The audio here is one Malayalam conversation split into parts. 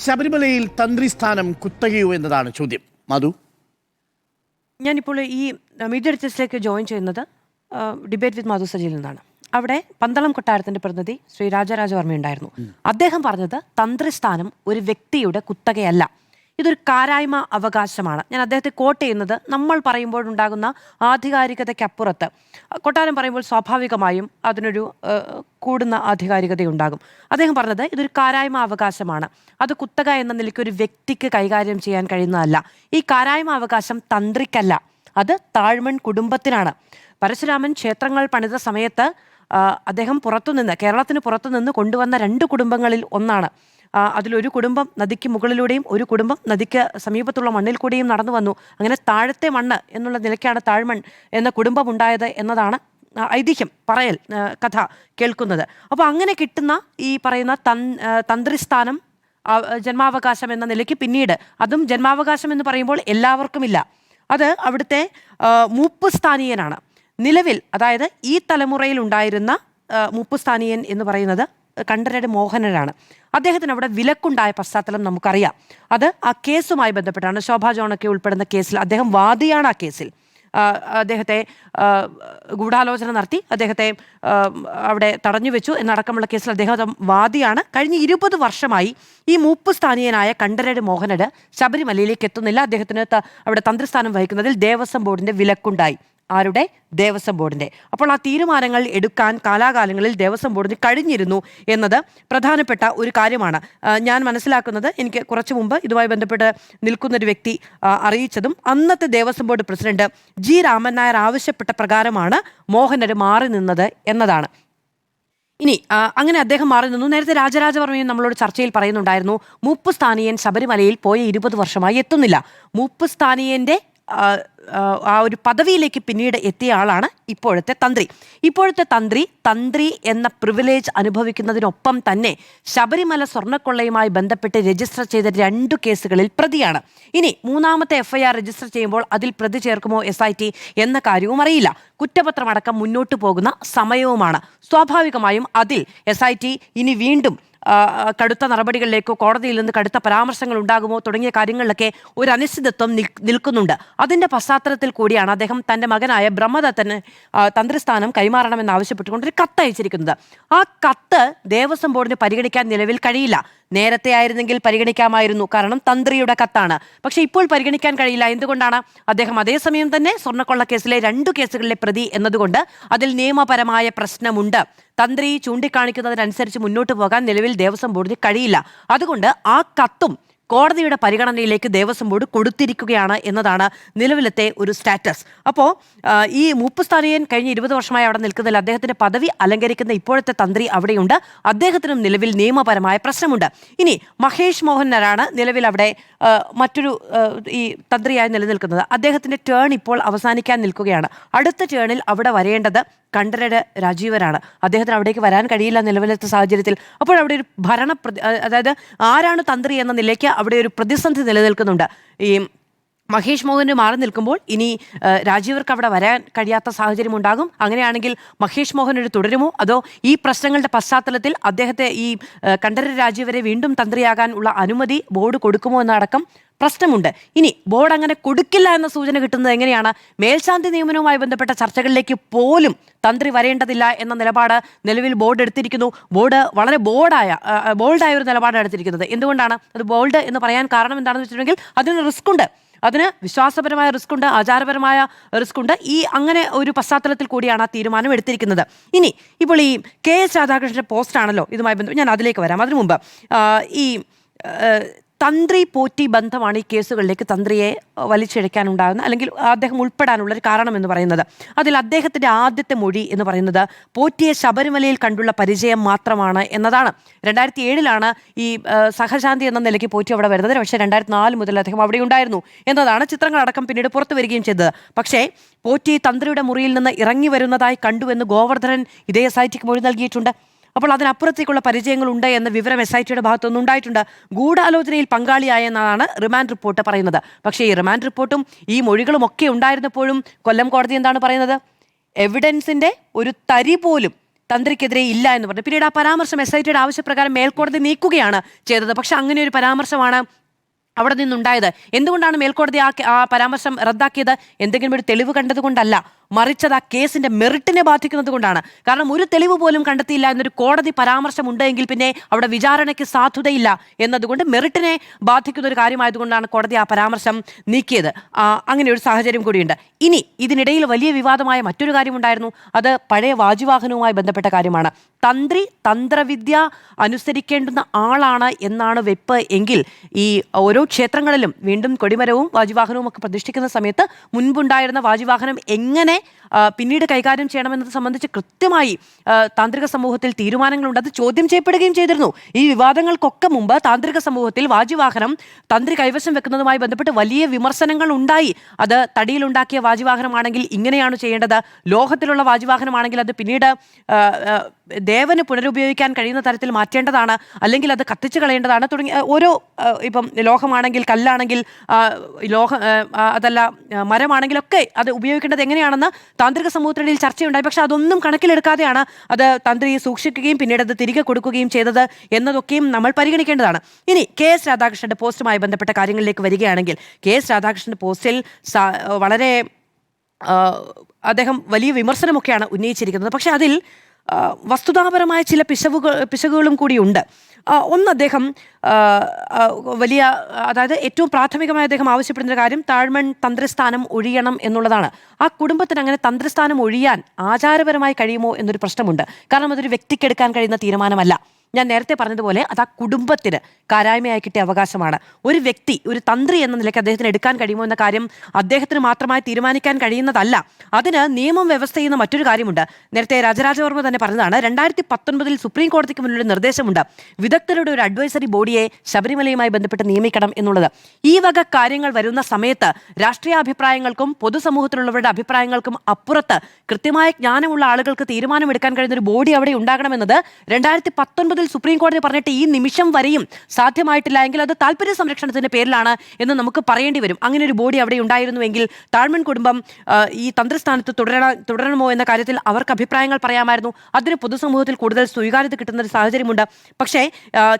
ശബരിമലയിൽ തന്ത്രി സ്ഥാനം കുത്തകയോ എന്നതാണ് ചോദ്യം. മധു, ഞാനിപ്പോൾ ഈ മീഡിയ ഡിറ്റക്സിലേക്ക് ജോയിൻ ചെയ്യുന്നത് ഡിബേറ്റ് വിത്ത് മധു സജിയിൽ നിന്നാണ്. അവിടെ പന്തളം കൊട്ടാരത്തിന്റെ പ്രതിനിധി ശ്രീ രാജരാജവർമ്മ ഉണ്ടായിരുന്നു. അദ്ദേഹം പറഞ്ഞത് തന്ത്രിസ്ഥാനം ഒരു വ്യക്തിയുടെ കുത്തകയല്ല, ഇതൊരു കാരായ്മ അവകാശമാണ്. ഞാൻ അദ്ദേഹത്തെ കോട്ട് ചെയ്യുന്നത്, നമ്മൾ പറയുമ്പോഴുണ്ടാകുന്ന ആധികാരികതയ്ക്കപ്പുറത്ത് കൊട്ടാരം പറയുമ്പോൾ സ്വാഭാവികമായും അതിനൊരു കൂടുന്ന ആധികാരികതയുണ്ടാകും. അദ്ദേഹം പറഞ്ഞത് ഇതൊരു കാരായ്മ അവകാശമാണ്, അത് കുത്തക എന്ന നിലയ്ക്ക് ഒരു വ്യക്തിക്ക് കൈകാര്യം ചെയ്യാൻ കഴിയുന്നതല്ല. ഈ കാരായ്മ അവകാശം തന്ത്രിക്കല്ല, അത് താഴ്മൺ കുടുംബത്തിനാണ്. പരശുരാമൻ ക്ഷേത്രങ്ങൾ പണിത സമയത്ത് അദ്ദേഹം പുറത്തുനിന്ന്, കേരളത്തിന് പുറത്തുനിന്ന് കൊണ്ടുവന്ന 2 കുടുംബങ്ങളിൽ ഒന്നാണ്. അതിലൊരു കുടുംബം നദിക്ക് മുകളിലൂടെയും ഒരു കുടുംബം നദിക്ക് സമീപത്തുള്ള മണ്ണിൽ കൂടെയും നടന്നു വന്നു. അങ്ങനെ താഴത്തെ മണ്ണ് എന്നുള്ള നിലയ്ക്കാണ് താഴ്മൺ എന്ന കുടുംബം ഉണ്ടായത് എന്നതാണ് ഐതിഹ്യം, പറയൽ, കഥ കേൾക്കുന്നത്. അപ്പോൾ അങ്ങനെ കിട്ടുന്ന ഈ പറയുന്ന തന്ത്രിസ്ഥാനം ജന്മാവകാശം എന്ന നിലയ്ക്ക് പിന്നീട്, അതും ജന്മാവകാശം എന്ന് പറയുമ്പോൾ എല്ലാവർക്കുമില്ല, അത് അവിടുത്തെ മൂപ്പ് സ്ഥാനീയനാണ്. നിലവിൽ, അതായത് ഈ തലമുറയിൽ ഉണ്ടായിരുന്ന മൂപ്പ് സ്ഥാനീയൻ എന്ന് പറയുന്നത് കണ്ഠരര് മോഹനരാണ്. അദ്ദേഹത്തിന് അവിടെ വിലക്കുണ്ടായ പശ്ചാത്തലം നമുക്കറിയാം. അത് ആ കേസുമായി ബന്ധപ്പെട്ടാണ്. ശോഭാ ജോണൊക്കെ ഉൾപ്പെടുന്ന കേസിൽ അദ്ദേഹം വാദിയാണ്. ആ കേസിൽ അദ്ദേഹത്തെ ഗൂഢാലോചന നടത്തി അദ്ദേഹത്തെ അവിടെ തടഞ്ഞു വെച്ചു എന്നടക്കമുള്ള കേസിൽ അദ്ദേഹം വാദിയാണ്. കഴിഞ്ഞ 20 വർഷമായി ഈ മൂപ്പ് സ്ഥാനീയനായ കണ്ഠരര് മോഹനര് ശബരിമലയിലേക്ക് എത്തുന്നില്ല. അദ്ദേഹത്തിന് അവിടെ തന്ത്രിസ്ഥാനം വഹിക്കുന്നതിൽ ദേവസ്വം ബോർഡിന്റെ വിലക്കുണ്ടായി. ആരുടെ? ദേവസ്വം ബോർഡിന്റെ. അപ്പോൾ ആ തീരുമാനങ്ങൾ എടുക്കാൻ കാലാകാലങ്ങളിൽ ദേവസ്വം ബോർഡിന് കഴിഞ്ഞിരുന്നു എന്നത് പ്രധാനപ്പെട്ട ഒരു കാര്യമാണ്. ഞാൻ മനസ്സിലാക്കുന്നത്, എനിക്ക് കുറച്ചു മുമ്പ് ഇതുമായി ബന്ധപ്പെട്ട് നിൽക്കുന്നൊരു വ്യക്തി അറിയിച്ചതും അന്നത്തെ Devaswom board president G Raman Nair ആവശ്യപ്പെട്ട പ്രകാരമാണ് മോഹനര് മാറി നിന്നത് എന്നതാണ്. ഇനി അങ്ങനെ അദ്ദേഹം മാറി നിന്നു. നേരത്തെ രാജരാജവർമ്മയും നമ്മളോട് ചർച്ചയിൽ പറയുന്നുണ്ടായിരുന്നു, മൂപ്പ് സ്ഥാനീയൻ ശബരിമലയിൽ പോയ 20 വർഷമായി എത്തുന്നില്ല. മൂപ്പ് സ്ഥാനീയന്റെ ആ ഒരു പദവിയിലേക്ക് പിന്നീട് എത്തിയ ആളാണ് ഇപ്പോഴത്തെ തന്ത്രി. ഇപ്പോഴത്തെ തന്ത്രി എന്ന പ്രിവിലേജ് അനുഭവിക്കുന്നതിനൊപ്പം തന്നെ ശബരിമല സ്വർണ്ണക്കൊള്ളയുമായി ബന്ധപ്പെട്ട് രജിസ്റ്റർ ചെയ്ത 2 കേസുകളിൽ പ്രതിയാണ്. ഇനി 3ാമത്തെ FIR രജിസ്റ്റർ ചെയ്യുമ്പോൾ അതിൽ പ്രതി ചേർക്കുമോ SIT എന്ന കാര്യവും അറിയില്ല. കുറ്റപത്രമടക്കം മുന്നോട്ട് പോകുന്ന സമയവുമാണ്. സ്വാഭാവികമായും അതിൽ SIT ഇനി വീണ്ടും കടുത്ത നടപടികളിലേക്കോ കോടതിയിൽ നിന്ന് കടുത്ത പരാമർശങ്ങൾ ഉണ്ടാകുമോ തുടങ്ങിയ കാര്യങ്ങളിലൊക്കെ ഒരു അനിശ്ചിതത്വം നിൽക്കുന്നുണ്ട്. അതിന്റെ പശ്ചാത്തലത്തിൽ കൂടിയാണ് അദ്ദേഹം തന്റെ മകനായ ബ്രഹ്മദത്തന് തന്ത്രിസ്ഥാനം കൈമാറണമെന്ന് ആവശ്യപ്പെട്ടുകൊണ്ടൊരു കത്ത് അയച്ചിരിക്കുന്നത്. ആ കത്ത് ദേവസ്വം ബോർഡിന് പരിഗണിക്കാൻ നിലവിൽ കഴിയില്ല. നേരത്തെ ആയിരുന്നെങ്കിൽ പരിഗണിക്കാമായിരുന്നു, കാരണം തന്ത്രിയുടെ കത്താണ്. പക്ഷെ ഇപ്പോൾ പരിഗണിക്കാൻ കഴിയില്ല. എന്തുകൊണ്ടാണ്? അദ്ദേഹം അതേസമയം തന്നെ സ്വർണ്ണക്കൊള്ള കേസിലെ 2 കേസുകളിലെ പ്രതി എന്നതുകൊണ്ട് അതിൽ നിയമപരമായ പ്രശ്നമുണ്ട്. തന്ത്രി ചൂണ്ടിക്കാണിക്കുന്നതിനനുസരിച്ച് മുന്നോട്ട് പോകാൻ നിലവിൽ ദേവസ്വം ബോർഡിന് കഴിയില്ല. അതുകൊണ്ട് ആ കത്തും കോടതിയുടെ പരിഗണനയിലേക്ക് ദേവസ്വം ബോർഡ് കൊടുത്തിരിക്കുകയാണ് എന്നതാണ് നിലവിലത്തെ ഒരു സ്റ്റാറ്റസ്. അപ്പോൾ ഈ മൂപ്പ് സ്ഥാനീയൻ കഴിഞ്ഞ 20 വർഷമായി അവിടെ നിൽക്കുന്നതിൽ അദ്ദേഹത്തിന്റെ പദവി അലങ്കരിക്കുന്ന ഇപ്പോഴത്തെ തന്ത്രി അവിടെയുണ്ട്. അദ്ദേഹത്തിനും നിലവിൽ നിയമപരമായ പ്രശ്നമുണ്ട്. ഇനി മഹേഷ് മോഹനരാണ് നിലവിൽ അവിടെ മറ്റൊരു ഈ തന്ത്രിയായി നിലനിൽക്കുന്നത്. അദ്ദേഹത്തിന്റെ ടേൺ ഇപ്പോൾ അവസാനിക്കാൻ നിൽക്കുകയാണ്. അടുത്ത ടേണിൽ അവിടെ വരേണ്ടത് കണ്ഠരര് രാജീവരാണ്. അദ്ദേഹത്തിന് അവിടേക്ക് വരാൻ കഴിയില്ല നിലവിലത്തെ സാഹചര്യത്തിൽ. അപ്പോൾ അവിടെ ഒരു അതായത് ആരാണ് തന്ത്രി എന്ന നിലയ്ക്ക് അവിടെ ഒരു പ്രതിസന്ധി നിലനിൽക്കുന്നുണ്ട്. ഈ മഹേഷ് മോഹന് മാറി നിൽക്കുമ്പോൾ ഇനി രാജീവർക്ക് അവിടെ വരാൻ കഴിയാത്ത സാഹചര്യം ഉണ്ടാകും. അങ്ങനെയാണെങ്കിൽ മഹേഷ് മോഹൻ തുടരുമോ, അതോ ഈ പ്രശ്നങ്ങളുടെ പശ്ചാത്തലത്തിൽ അദ്ദേഹത്തെ ഈ കണ്ഠരര് രാജീവരെ വീണ്ടും തന്ത്രിയാകാൻ ഉള്ള അനുമതി ബോർഡ് കൊടുക്കുമോ എന്നടക്കം പ്രശ്നമുണ്ട്. ഇനി ബോർഡ് അങ്ങനെ കൊടുക്കില്ല എന്ന സൂചന കിട്ടുന്നത് എങ്ങനെയാണ്? മേൽശാന്തി നിയമനവുമായി ബന്ധപ്പെട്ട ചർച്ചകളിലേക്ക് പോലും തന്ത്രി വരേണ്ടതില്ല എന്ന നിലപാട് നിലവിൽ ബോർഡ് എടുത്തിരിക്കുന്നു. ബോർഡ് വളരെ ബോൾഡായ ഒരു നിലപാടാണ് എടുത്തിരിക്കുന്നത്. എന്തുകൊണ്ടാണ് അത് ബോൾഡ് എന്ന് പറയാൻ കാരണം എന്താണെന്ന് വെച്ചിട്ടുണ്ടെങ്കിൽ അതിന് റിസ്ക് ഉണ്ട്. അതിന് വിശ്വാസപരമായ റിസ്ക് ഉണ്ട്, ആചാരപരമായ റിസ്ക് ഉണ്ട്. ഈ അങ്ങനെ ഒരു പശ്ചാത്തലത്തിൽ കൂടിയാണ് ആ തീരുമാനം എടുത്തിരിക്കുന്നത്. ഇനി ഇപ്പോൾ ഈ KS രാധാകൃഷ്ണന്റെ പോസ്റ്റാണല്ലോ ഇതുമായി ബന്ധപ്പെട്ട്, ഞാൻ അതിലേക്ക് വരാം. അതിനു മുമ്പ് ഈ തന്ത്രി പോറ്റി ബന്ധമാണ് ഈ കേസുകളിലേക്ക് തന്ത്രിയെ വലിച്ചിഴയ്ക്കാനുണ്ടാകുന്ന, അല്ലെങ്കിൽ അദ്ദേഹം ഉൾപ്പെടാനുള്ളൊരു കാരണം എന്ന് പറയുന്നത്. അതിൽ അദ്ദേഹത്തിൻ്റെ ആദ്യത്തെ മൊഴി എന്ന് പറയുന്നത് പോറ്റിയെ ശബരിമലയിൽ കണ്ടുള്ള പരിചയം മാത്രമാണ് എന്നതാണ്. 2007 ഈ സഹശാന്തി എന്ന നിലയ്ക്ക് പോറ്റി അവിടെ വരുന്നത്. പക്ഷേ 2004 മുതൽ അദ്ദേഹം അവിടെ ഉണ്ടായിരുന്നു എന്നതാണ് ചിത്രങ്ങളടക്കം പിന്നീട് പുറത്തു വരികയും ചെയ്തത്. പക്ഷേ പോറ്റി തന്ത്രിയുടെ മുറിയിൽ നിന്ന് ഇറങ്ങി വരുന്നതായി കണ്ടുവെന്ന് ഗോവർദ്ധനൻ ഇതേ SITക്ക് മൊഴി നൽകിയിട്ടുണ്ട്. അപ്പോൾ അതിനപ്പുറത്തേക്കുള്ള പരിചയങ്ങളുണ്ട് എന്ന വിവരം SITയുടെ ഭാഗത്തുനിന്ന് ഉണ്ടായിട്ടുണ്ട്. ഗൂഢാലോചനയിൽ പങ്കാളിയായെന്നാണ് റിമാൻഡ് റിപ്പോർട്ട് പറയുന്നത്. പക്ഷേ ഈ റിമാൻഡ് റിപ്പോർട്ടും ഈ മൊഴികളും ഒക്കെ ഉണ്ടായിരുന്നപ്പോഴും കൊല്ലം കോടതി എന്താണ് പറയുന്നത്? എവിഡൻസിന്റെ ഒരു തരി പോലും തന്ത്രിക്കെതിരെ ഇല്ല എന്ന് പറഞ്ഞു. പിന്നീട് ആ പരാമർശം SITയുടെ ആവശ്യപ്രകാരം മേൽക്കോടതി നീക്കുകയാണ് ചെയ്തത്. പക്ഷെ അങ്ങനെ ഒരു പരാമർശമാണ് അവിടെ നിന്നുണ്ടായത്. എന്തുകൊണ്ടാണ് മേൽക്കോടതി ആ പരാമർശം റദ്ദാക്കിയത്? എന്തെങ്കിലും ഒരു തെളിവ് കണ്ടതുകൊണ്ടല്ല, മറിച്ചത് ആ കേസിന്റെ മെറിറ്റിനെ ബാധിക്കുന്നത് കൊണ്ടാണ്. കാരണം ഒരു തെളിവ് പോലും കണ്ടെത്തിയില്ല എന്നൊരു കോടതി പരാമർശം ഉണ്ടെങ്കിൽ പിന്നെ അവിടെ വിചാരണയ്ക്ക് സാധുതയില്ല എന്നതുകൊണ്ട് മെറിറ്റിനെ ബാധിക്കുന്ന ഒരു കാര്യമായതുകൊണ്ടാണ് കോടതി ആ പരാമർശം നീക്കിയത്. അങ്ങനെ ഒരു സാഹചര്യം കൂടിയുണ്ട്. ഇനി ഇതിനിടയിൽ വലിയ വിവാദമായ മറ്റൊരു കാര്യമുണ്ടായിരുന്നു. അത് പഴയ വാജിവാഹനവുമായി ബന്ധപ്പെട്ട കാര്യമാണ്. തന്ത്രി തന്ത്രവിദ്യ അനുസരിക്കേണ്ടുന്ന ആളാണ് എന്നാണ് വെപ്പ് എങ്കിൽ ഈ ഓരോ ക്ഷേത്രങ്ങളിലും വീണ്ടും കൊടിമരവും വാജിവാഹനവും ഒക്കെ പ്രതിഷ്ഠിക്കുന്ന സമയത്ത് മുൻപുണ്ടായിരുന്ന വാജിവാഹനം എങ്ങനെ പിന്നീട് കൈകാര്യം ചെയ്യണമെന്നത് സംബന്ധിച്ച് കൃത്യമായി താന്ത്രിക സമൂഹത്തിൽ തീരുമാനങ്ങളുണ്ട്. അത് ചോദ്യം ചെയ്യപ്പെടുകയും ചെയ്തിരുന്നു. ഈ വിവാദങ്ങൾക്കൊക്കെ മുമ്പ് താന്ത്രിക സമൂഹത്തിൽ വാജിവാഹനം തന്ത്രി കൈവശം വെക്കുന്നതുമായി ബന്ധപ്പെട്ട് വലിയ വിമർശനങ്ങൾ ഉണ്ടായി. അത് തടിയിലുണ്ടാക്കിയ വാജിവാഹനമാണെങ്കിൽ ഇങ്ങനെയാണ് ചെയ്യേണ്ടത്, ലോഹത്തിലുള്ള വാജിവാഹനമാണെങ്കിൽ അത് പിന്നീട് ദേവന് പുനരുപയോഗിക്കാൻ കഴിയുന്ന തരത്തിൽ മാറ്റേണ്ടതാണ്, അല്ലെങ്കിൽ അത് കത്തിച്ചു കളയേണ്ടതാണ് തുടങ്ങി ഓരോ ഇപ്പം ലോഹമാണെങ്കിൽ, കല്ലാണെങ്കിൽ, അതല്ല മരമാണെങ്കിലൊക്കെ അത് ഉപയോഗിക്കേണ്ടത് എങ്ങനെയാണെന്ന് താന്ത്രിക സമൂഹത്തിനിടയിൽ ചർച്ചയുണ്ടായി. പക്ഷെ അതൊന്നും കണക്കിലെടുക്കാതെയാണ് അത് തന്ത്രി സൂക്ഷിക്കുകയും പിന്നീട് അത് തിരികെ കൊടുക്കുകയും ചെയ്തത് എന്നതൊക്കെയും നമ്മൾ പരിഗണിക്കേണ്ടതാണ്. ഇനി KS രാധാകൃഷ്ണന്റെ പോസ്റ്റുമായി ബന്ധപ്പെട്ട കാര്യങ്ങളിലേക്ക് വരികയാണെങ്കിൽ, KS രാധാകൃഷ്ണന്റെ പോസ്റ്റിൽ വളരെ അദ്ദേഹം വലിയ വിമർശനമൊക്കെയാണ് ഉന്നയിച്ചിരിക്കുന്നത്. പക്ഷെ അതിൽ വസ്തുതാപരമായ ചില പിശകുകളും കൂടിയുണ്ട്. ഒന്ന്, അദ്ദേഹം വലിയ, അതായത് ഏറ്റവും പ്രാഥമികമായി അദ്ദേഹം ആവശ്യപ്പെടുന്ന കാര്യം താഴ്മൺ തന്ത്രിസ്ഥാനം ഒഴിയണം എന്നുള്ളതാണ്. ആ കുടുംബത്തിന് അങ്ങനെ തന്ത്രിസ്ഥാനം ഒഴിയാൻ ആചാരപരമായി കഴിയുമോ എന്നൊരു പ്രശ്നമുണ്ട്. കാരണം അതൊരു വ്യക്തിക്കെടുക്കാൻ കഴിയുന്ന തീരുമാനമല്ല. ഞാൻ നേരത്തെ പറഞ്ഞതുപോലെ അത് ആ കുടുംബത്തിന് കാരായ്മയായി കിട്ടിയ അവകാശമാണ്. ഒരു വ്യക്തി, ഒരു തന്ത്രി എന്ന നിലയ്ക്ക് അദ്ദേഹത്തിന് എടുക്കാൻ കഴിയുമോ എന്ന കാര്യം അദ്ദേഹത്തിന് മാത്രമായി തീരുമാനിക്കാൻ കഴിയുന്നതല്ല. അതിന് നിയമം വ്യവസ്ഥ ചെയ്യുന്ന മറ്റൊരു കാര്യമുണ്ട്. നേരത്തെ രാജരാജവർമ്മ തന്നെ പറഞ്ഞതാണ്, 2019 സുപ്രീം കോടതിക്ക് മുന്നിൽ ഒരു നിർദ്ദേശമുണ്ട്, വിദഗ്ധരുടെ ഒരു അഡ്വൈസറി ബോഡിയെ ശബരിമലയുമായി ബന്ധപ്പെട്ട് നിയമിക്കണം എന്നുള്ളത്. ഈ വക കാര്യങ്ങൾ വരുന്ന സമയത്ത് രാഷ്ട്രീയ അഭിപ്രായങ്ങൾക്കും പൊതുസമൂഹത്തിലുള്ളവരുടെ അഭിപ്രായങ്ങൾക്കും അപ്പുറത്ത് കൃത്യമായ ജ്ഞാനമുള്ള ആളുകൾക്ക് തീരുമാനമെടുക്കാൻ കഴിയുന്ന ഒരു ബോഡി അവിടെ ഉണ്ടാകണമെന്നത് 2019 സുപ്രീം കോടതി പറഞ്ഞിട്ട് ഈ നിമിഷം വരെയും സാധ്യമായിട്ടില്ല. എങ്കിൽ അത് താല്പര്യ സംരക്ഷണത്തിന്റെ പേരിലാണ് എന്ന് നമുക്ക് പറയേണ്ടി വരും. അങ്ങനെ ഒരു ബോഡി അവിടെ ഉണ്ടായിരുന്നുവെങ്കിൽ താഴ്മൺ കുടുംബം ഈ തന്ത്രിസ്ഥാനത്ത് തുടരണമോ എന്ന കാര്യത്തിൽ അവർക്ക് അഭിപ്രായങ്ങൾ പറയാമായിരുന്നു. അതിന് പൊതുസമൂഹത്തിൽ കൂടുതൽ സ്വീകാര്യത കിട്ടുന്ന ഒരു സാഹചര്യമുണ്ട്. പക്ഷേ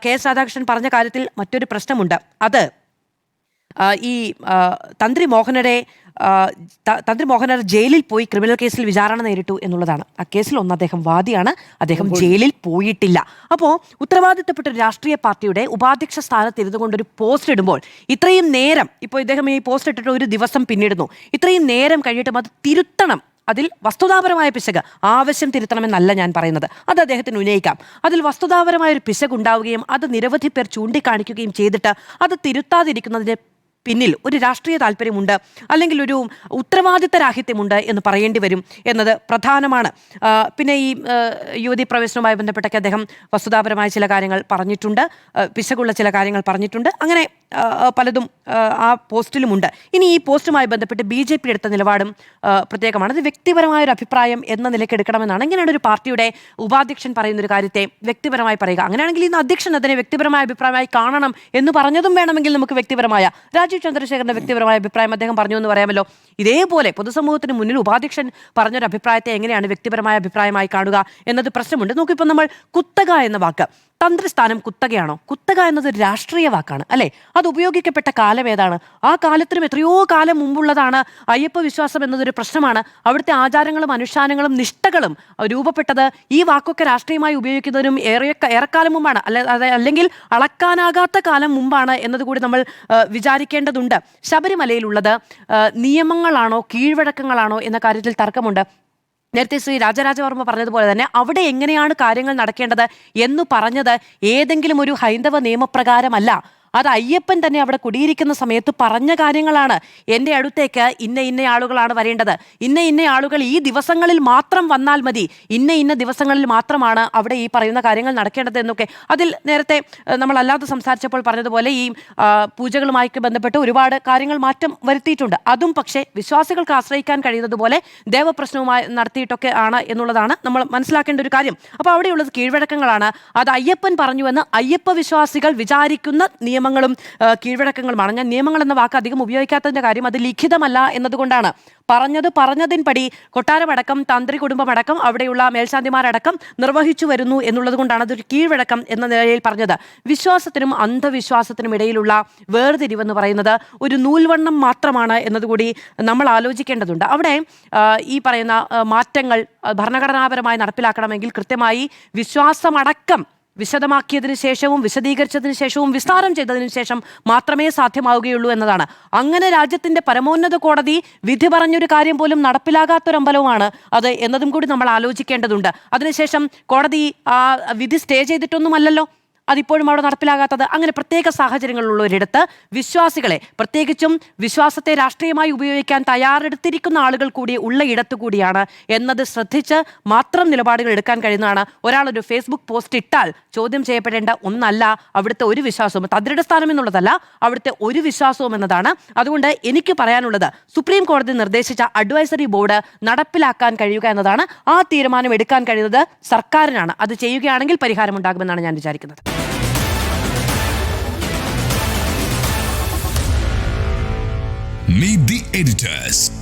KS രാധാകൃഷ്ണൻ പറഞ്ഞ കാര്യത്തിൽ മറ്റൊരു പ്രശ്നമുണ്ട്. അത് ഈ തന്ത്രി മോഹനർ ജയിലിൽ പോയി ക്രിമിനൽ കേസിൽ വിചാരണ നേരിട്ടു എന്നുള്ളതാണ്. ആ കേസിൽ അദ്ദേഹം വാദിയാണ്, അദ്ദേഹം ജയിലിൽ പോയിട്ടില്ല. അപ്പോൾ ഉത്തരവാദിത്തപ്പെട്ട ഒരു രാഷ്ട്രീയ പാർട്ടിയുടെ ഉപാധ്യക്ഷ സ്ഥാനത്ത് ഇരുന്നു കൊണ്ടൊരു പോസ്റ്റ് ഇടുമ്പോൾ ഇത്രയും നേരം, ഇപ്പോൾ ഇദ്ദേഹം ഈ പോസ്റ്റ് ഇട്ടിട്ട് ഒരു ദിവസം പിന്നിടുന്നു, ഇത്രയും നേരം കഴിഞ്ഞിട്ടും അത് തിരുത്തണം. അതിൽ വസ്തുതാപരമായ പിശക്, ആവശ്യം തിരുത്തണമെന്നല്ല ഞാൻ പറയുന്നത്, അത് അദ്ദേഹത്തിന് ഉന്നയിക്കാം. അതിൽ വസ്തുതാപരമായ ഒരു പിശക് ഉണ്ടാവുകയും അത് നിരവധി പേർ ചൂണ്ടിക്കാണിക്കുകയും ചെയ്തിട്ട് അത് തിരുത്താതിരിക്കുന്നതിന് പിന്നിൽ ഒരു രാഷ്ട്രീയ താല്പര്യമുണ്ട്, അല്ലെങ്കിൽ ഒരു ഉത്തരവാദിത്തരാഹിത്യമുണ്ട് എന്ന് പറയേണ്ടി വരും എന്നത് പ്രധാനമാണ്. പിന്നെ ഈ യുവതി പ്രവേശനവുമായി ബന്ധപ്പെട്ടൊക്കെ അദ്ദേഹം വസ്തുതാപരമായ ചില കാര്യങ്ങൾ പറഞ്ഞിട്ടുണ്ട്, പിശകുള്ള ചില കാര്യങ്ങൾ പറഞ്ഞിട്ടുണ്ട്. അങ്ങനെ പലതും ആ പോസ്റ്റിലുമുണ്ട്. ഇനി ഈ പോസ്റ്റുമായി ബന്ധപ്പെട്ട് BJP എടുത്ത നിലപാടും പ്രത്യേകമാണ്. അത് വ്യക്തിപരമായ ഒരു അഭിപ്രായം എന്ന നിലയ്ക്ക് എടുക്കണമെന്നാണ്. എങ്ങനെയാണ് ഒരു പാർട്ടിയുടെ ഉപാധ്യക്ഷൻ പറയുന്ന ഒരു കാര്യത്തെ വ്യക്തിപരമായി പറയുക? അങ്ങനെയാണെങ്കിൽ ഇന്ന് അധ്യക്ഷൻ അതിനെ വ്യക്തിപരമായ അഭിപ്രായമായി കാണണം എന്ന് പറഞ്ഞതും വേണമെങ്കിൽ നമുക്ക് വ്യക്തിപരമായ, രാജീവ് ചന്ദ്രശേഖരന്റെ വ്യക്തിപരമായ അഭിപ്രായം അദ്ദേഹം പറഞ്ഞു എന്ന് പറയാമല്ലോ. ഇതേപോലെ പൊതുസമൂഹത്തിന് മുന്നിൽ ഉപാധ്യക്ഷൻ പറഞ്ഞൊരു അഭിപ്രായത്തെ എങ്ങനെയാണ് വ്യക്തിപരമായ അഭിപ്രായമായി കാണുക എന്നത് പ്രശ്നമുണ്ട്. നോക്കിപ്പോൾ നമ്മൾ കുത്തക എന്ന വാക്ക്, തന്ത്രിസ്ഥാനം കുത്തകയാണോ? കുത്തക എന്നത് രാഷ്ട്രീയ വാക്കാണ് അല്ലെ? അത് ഉപയോഗിക്കപ്പെട്ട കാലം ഏതാണ്? ആ കാലത്തിനും എത്രയോ കാലം മുമ്പുള്ളതാണ് അയ്യപ്പ വിശ്വാസം എന്നതൊരു പ്രശ്നമാണ്. അവിടുത്തെ ആചാരങ്ങളും അനുഷ്ഠാനങ്ങളും നിഷ്ഠകളും രൂപപ്പെട്ടത് ഈ വാക്കൊക്കെ രാഷ്ട്രീയമായി ഉപയോഗിക്കുന്നതിനും ഏറെക്കാലം മുമ്പാണ്, അല്ലെങ്കിൽ അളക്കാനാകാത്ത കാലം മുമ്പാണ് എന്നതുകൂടി നമ്മൾ വിചാരിക്കേണ്ടതുണ്ട്. ശബരിമലയിലുള്ളത് നിയമങ്ങളാണോ കീഴ്വഴക്കങ്ങളാണോ എന്ന കാര്യത്തിൽ തർക്കമുണ്ട്. നേരത്തെ ശ്രീ രാജരാജവർമ്മ പറഞ്ഞതുപോലെ തന്നെ അവിടെ എങ്ങനെയാണ് കാര്യങ്ങൾ നടക്കേണ്ടത് എന്ന് പറഞ്ഞത് ഏതെങ്കിലും ഒരു ഹൈന്ദവ നിയമപ്രകാരമല്ല. അത് അയ്യപ്പൻ തന്നെ അവിടെ കുടിയിരിക്കുന്ന സമയത്ത് പറഞ്ഞ കാര്യങ്ങളാണ്. എൻ്റെ അടുത്തേക്ക് ഇന്ന ആളുകളാണ് വരേണ്ടത്, ഇന്ന ആളുകൾ ഈ ദിവസങ്ങളിൽ മാത്രം വന്നാൽ മതി, ഇന്ന ദിവസങ്ങളിൽ മാത്രമാണ് അവിടെ ഈ പറയുന്ന കാര്യങ്ങൾ നടക്കേണ്ടത് എന്നൊക്കെ അതിൽ നേരത്തെ നമ്മളല്ലാതെ സംസാരിച്ചപ്പോൾ പറഞ്ഞതുപോലെ ഈ പൂജകളുമായി ബന്ധപ്പെട്ട് ഒരുപാട് കാര്യങ്ങൾ മാറ്റം വരുത്തിയിട്ടുണ്ട്. അതും പക്ഷേ വിശ്വാസികൾക്ക് ആശ്രയിക്കാൻ കഴിയുന്നതുപോലെ ദേവപ്രശ്നവുമായി നടത്തിയിട്ടൊക്കെ ആണ് എന്നുള്ളതാണ് നമ്മൾ മനസ്സിലാക്കേണ്ട ഒരു കാര്യം. അപ്പോൾ അവിടെയുള്ളത് കീഴ്വഴക്കങ്ങളാണ്. അത് അയ്യപ്പൻ പറഞ്ഞുവെന്ന് അയ്യപ്പ വിശ്വാസികൾ വിചാരിക്കുന്ന നിയമങ്ങളും കീഴ്വഴക്കങ്ങളുമാണ്. ഞാൻ നിയമങ്ങൾ എന്ന വാക്ക് അധികം ഉപയോഗിക്കാത്തതിന്റെ കാര്യം അത് ലിഖിതമല്ല എന്നതുകൊണ്ടാണ്. പറഞ്ഞതിൻപടി കൊട്ടാരമടക്കം തന്ത്രി കുടുംബമടക്കം അവിടെയുള്ള മേൽശാന്തിമാരടക്കം നിർവഹിച്ചു വരുന്നു എന്നുള്ളത് കൊണ്ടാണ് അതൊരു കീഴ്വഴക്കം എന്ന നിലയിൽ പറഞ്ഞത്. വിശ്വാസത്തിനും അന്ധവിശ്വാസത്തിനും ഇടയിലുള്ള വേർതിരിവെന്ന് പറയുന്നത് ഒരു നൂൽവണ്ണം മാത്രമാണ് എന്നതുകൂടി നമ്മൾ ആലോചിക്കേണ്ടതുണ്ട്. അവിടെ ഈ പറയുന്ന മാറ്റങ്ങൾ ഭരണഘടനാപരമായി നടപ്പിലാക്കണമെങ്കിൽ കൃത്യമായി വിശ്വാസമടക്കം വിശദമാക്കിയതിനു ശേഷവും വിശദീകരിച്ചതിന് ശേഷവും വിസ്താരം ചെയ്തതിനു ശേഷം മാത്രമേ സാധ്യമാവുകയുള്ളൂ എന്നതാണ്. അങ്ങനെ രാജ്യത്തിന്റെ പരമോന്നത കോടതി വിധി പറഞ്ഞൊരു കാര്യം പോലും നടപ്പിലാകാത്തൊരമ്പലവുമാണ് അത് എന്നതും കൂടി നമ്മൾ ആലോചിക്കേണ്ടതുണ്ട്. അതിനുശേഷം കോടതി വിധി സ്റ്റേ ചെയ്തിട്ടൊന്നുമല്ലല്ലോ അതിപ്പോഴും അവിടെ നടപ്പിലാകാത്തത്. അങ്ങനെ പ്രത്യേക സാഹചര്യങ്ങളുള്ളൊരിടത്ത് വിശ്വാസികളെ, പ്രത്യേകിച്ചും വിശ്വാസത്തെ രാഷ്ട്രീയമായി ഉപയോഗിക്കാൻ തയ്യാറെടുത്തിരിക്കുന്ന ആളുകൾ കൂടി ഉള്ള ഇടത്തു കൂടിയാണ് എന്നത് ശ്രദ്ധിച്ച് മാത്രം നിലപാടുകൾ എടുക്കാൻ കഴിയുന്നതാണ്. ഒരാളൊരു ഫേസ്ബുക്ക് പോസ്റ്റ് ഇട്ടാൽ ചോദ്യം ചെയ്യപ്പെടേണ്ട ഒന്നല്ല അവിടുത്തെ ഒരു വിശ്വാസവും, തന്ത്രിയുടെ സ്ഥാനം എന്നുള്ളതല്ല, അവിടുത്തെ ഒരു വിശ്വാസവും എന്നതാണ്. അതുകൊണ്ട് എനിക്ക് പറയാനുള്ളത് സുപ്രീം കോടതി നിർദ്ദേശിച്ച അഡ്വൈസറി ബോർഡ് നടപ്പിലാക്കാൻ കഴിയുക എന്നതാണ്. ആ തീരുമാനം എടുക്കാൻ കഴിയുന്നത് സർക്കാരിനാണ്. അത് ചെയ്യുകയാണെങ്കിൽ പരിഹാരമുണ്ടാകുമെന്നാണ് ഞാൻ വിചാരിക്കുന്നത്. Meet the editors.